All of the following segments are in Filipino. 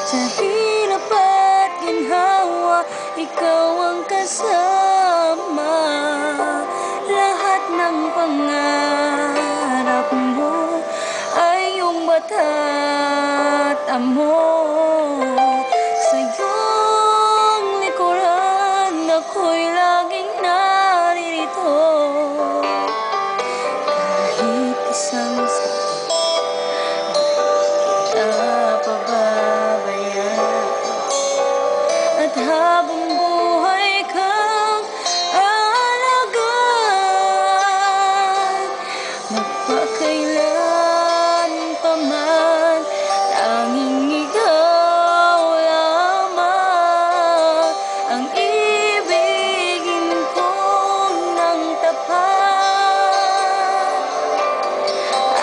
Sa hirap at ginhawa, ikaw ang kasama. Lahat ng pangarap mo ay iyong matatamo. Sa iyong likuran, ako'y laging naririto. Kahit isang pababayaan, at habang buhay kang aalagaan, magpakailan pa man, tanging ikaw lamang ang ibigin ko ng tapat.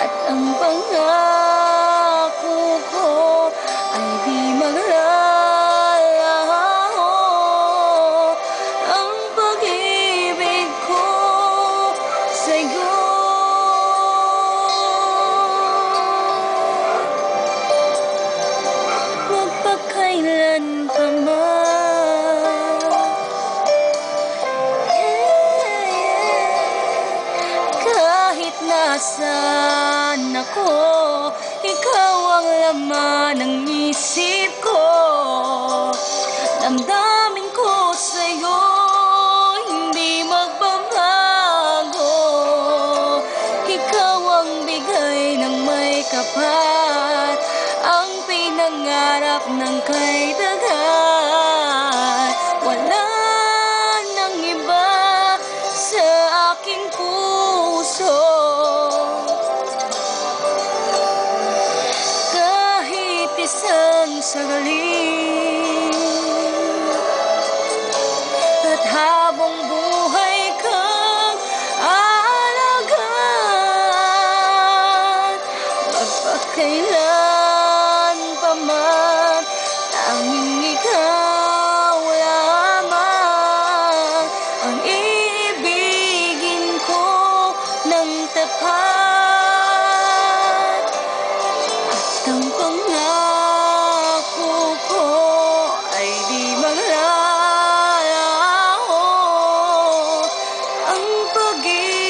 At ang pangako ko ay di maglalaho. Ang pag-ibig ko sa'yo magpakailan pa man. Kahit nasaan ako, ikaw ang laman ng isip ko. Damdamin ko sa'yo, hindi magbabago. Ikaw ang bigay ng may kapal, ang pinangarap ng kay tagal. Wala nang iba sa aking puso, kahit isang sagalit. At habang buhay kang aalagaan, magpakailan pa man, tanging ikaw lamang ang ibigin ko ng tapat. At ang pangako ko ay di maglalaho. Ang pag-ibig